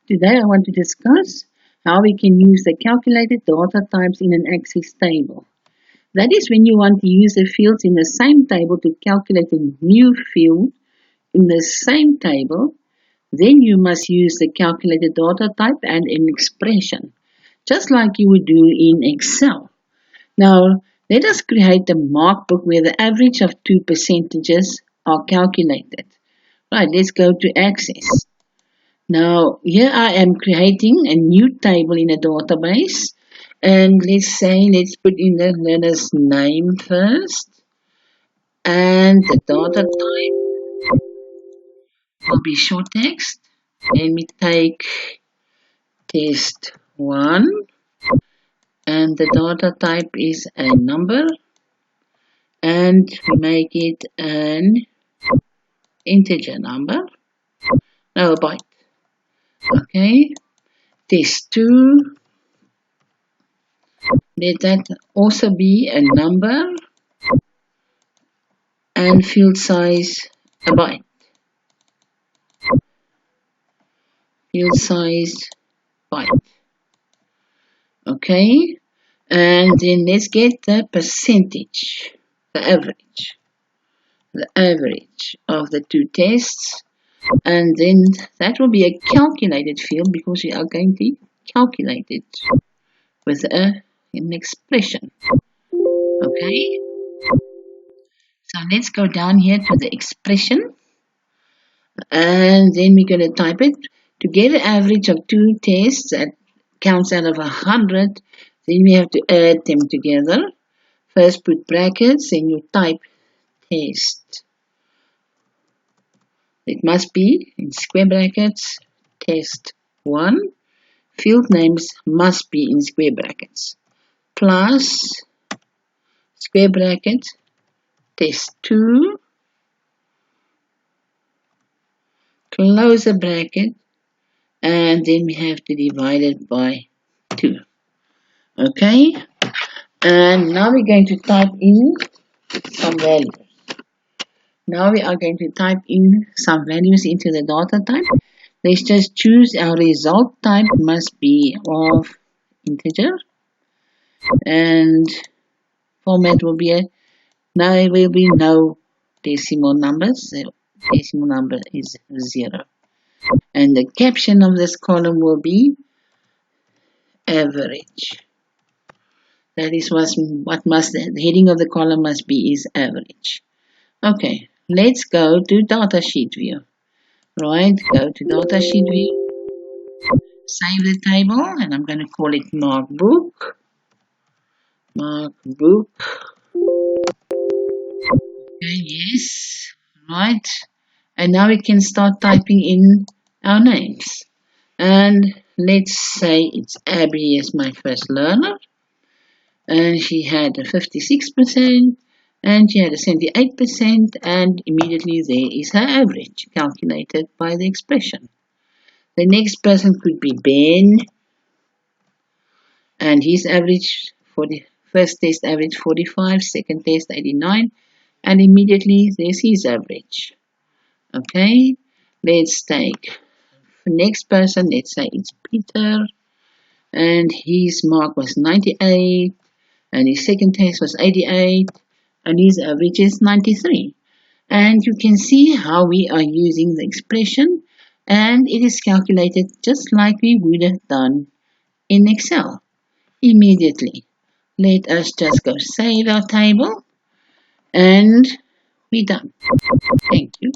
Today I want to discuss how we can use the calculated data types in an Access table. That is when you want to use the fields in the same table to calculate a new field in the same table, then you must use the calculated data type and an expression, just like you would do in Excel. Now, let us create a markbook where the average of two percentages are calculated. Right, let's go to Access. Now, here I am creating a new table in a database. And let's put in the learner's name first. And the data type will be short text. Let me take test 1. And the data type is a number. And make it an integer number. No, a byte. Okay, test 2, let that also be a number and field size a byte. Field size byte. Okay, and then let's get the percentage, the average of the two tests. And then that will be a calculated field because we are going to calculate it with an expression. Okay, so let's go down here to the expression, and then we're going to type it. To get an average of two tests that counts out of 100, then we have to add them together. First put brackets, then you type test. It must be in square brackets, test 1. Field names must be in square brackets. Plus, square bracket, test 2. Close the bracket. And then we have to divide it by 2. Okay? And now we're going to type in some values. Now we are going to type in some values into the data type. Let's just choose our result type must be of integer. And format will be there will be no decimal numbers. The decimal number is 0. And the caption of this column will be average. That is what must the heading of the column must be is average. Okay. Let's go to datasheet view. Right, go to datasheet view. Save the table, and I'm going to call it markbook. Markbook. Okay, yes. Right. And now we can start typing in our names. And let's say it's Abby as my first learner. And she had a 56%. And she had a 78%, and immediately there is her average calculated by the expression. The next person could be Ben, and his average for the first test average 45, second test 89, and immediately there's his average. Okay, let's take the next person, let's say it's Peter, and his mark was 98, and his second test was 88. And his average is 93. And you can see how we are using the expression, and it is calculated just like we would have done in Excel immediately. Let us just go save our table, and we're done. Thank you.